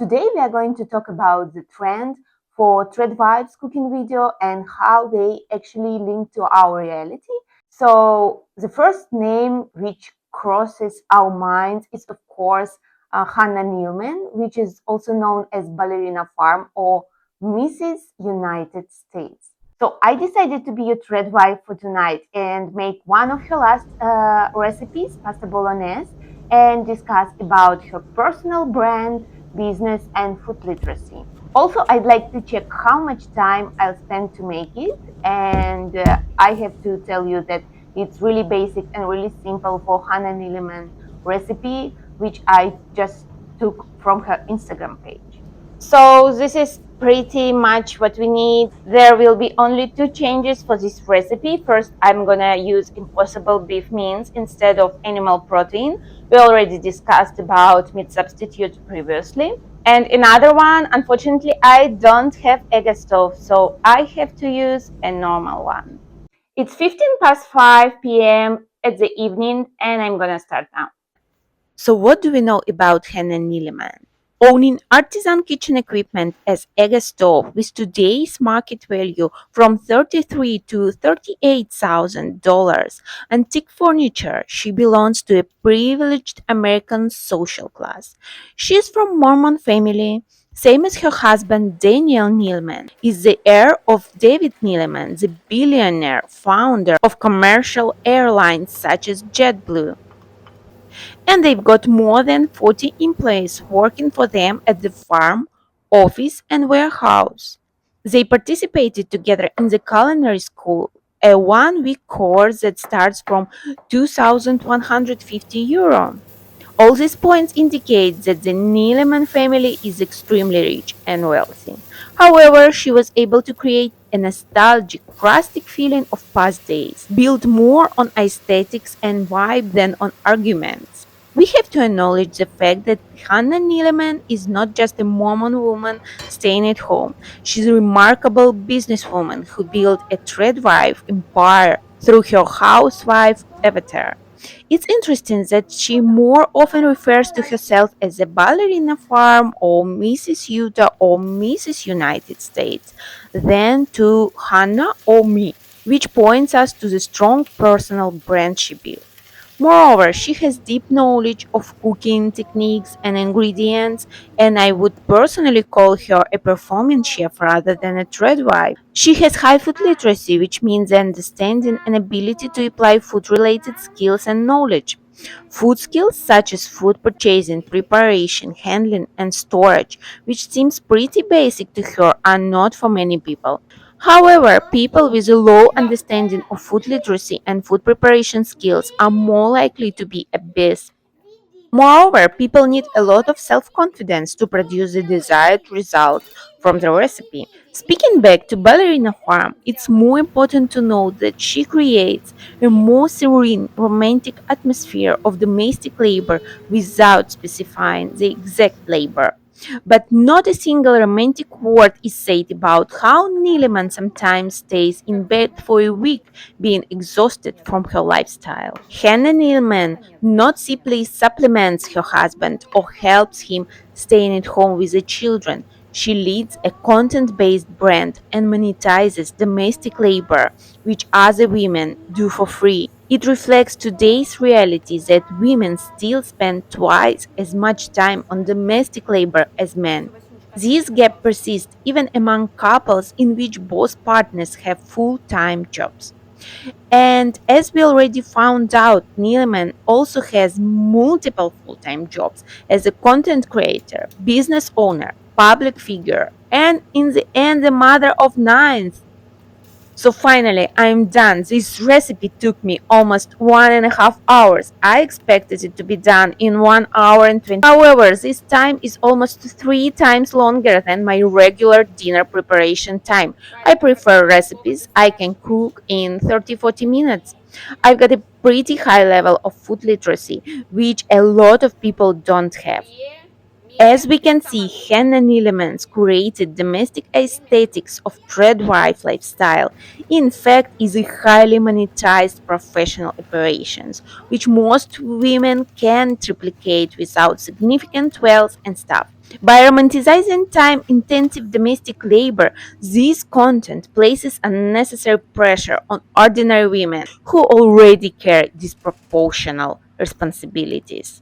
Today we are going to talk about the trend for tradwives cooking video and how they actually link to our reality. So the first name which crosses our minds is of course Hannah Neeleman, which is also known as Ballerinafarm or Mrs. United States. So I decided to be a tradwife for tonight and make one of her last recipes, pasta bolognese, and discuss about her personal brand, business, and food literacy. Also, I'd like to check how much time I'll spend to make it, and I have to tell you that it's really basic and really simple for Hannah Neeleman recipe, which I just took from her Instagram page. So this is pretty much what we need. There will be only two changes for this recipe. First, I'm gonna use impossible beef mince instead of animal protein. We already discussed about meat substitute previously. And another one, unfortunately, I don't have egg stove, so I have to use a normal one. It's 15 past 5 p.m. at the evening, and I'm gonna start now. So what do we know about Hannah Neeleman? Owning artisan kitchen equipment as egg stove with today's market value from $33,000 to $38,000, antique furniture, she belongs to a privileged American social class. She is from Mormon family. Same as her husband Daniel Neeleman, is the heir of David Neeleman, the billionaire founder of commercial airlines such as JetBlue, and they've got more than 40 employees working for them at the farm, office, and warehouse. They participated together in the culinary school, a 1 week course that starts from €2,150. All these points indicate that the Neeleman family is extremely rich and wealthy. However, she was able to create a nostalgic, rustic feeling of past days, built more on aesthetics and vibe than on arguments. We have to acknowledge the fact that Hannah Neeleman is not just a Mormon woman staying at home. She's a remarkable businesswoman who built a tradwife empire through her housewife avatar. It's interesting that she more often refers to herself as a Ballerinafarm or Mrs. Utah or Mrs. United States than to Hannah or me, which points us to the strong personal brand she built. Moreover, she has deep knowledge of cooking techniques and ingredients, and I would personally call her a performing chef rather than a tradwife. She has high food literacy, which means understanding and ability to apply food related skills and knowledge. Food skills such as food purchasing, preparation, handling, and storage, which seems pretty basic to her, are not for many people. However, people with a low understanding of food literacy and food preparation skills are more likely to be obese. Moreover, people need a lot of self confidence to produce the desired result from the recipe. Speaking back to Ballerina Farm, it's more important to note that she creates a more serene, romantic atmosphere of domestic labor without specifying the exact labor. But not a single romantic word is said about how Neeleman sometimes stays in bed for a week being exhausted from her lifestyle. Hannah Neeleman not simply supplements her husband or helps him staying at home with the children. She leads a content based brand and monetizes domestic labor, which other women do for free. It reflects today's reality that women still spend twice as much time on domestic labor as men. This gap persists even among couples in which both partners have full time jobs. And as we already found out, Neeleman also has multiple full time jobs as a content creator, business owner, public figure, and in the end, the mother of nine. So finally, I'm done. This recipe took me almost 1.5 hours. I expected it to be done in 1 hour and 20. However, this time is almost 3 times longer than my regular dinner preparation time. I prefer recipes I can cook in 30-40 minutes. I've got a pretty high level of food literacy, which a lot of people don't have. As we can see, Hannah Neeleman's curated domestic aesthetics of tradwife lifestyle, in fact, is a highly monetized professional operations, which most women can replicate without significant wealth and staff. By romanticizing time intensive domestic labor, this content places unnecessary pressure on ordinary women who already carry disproportional responsibilities.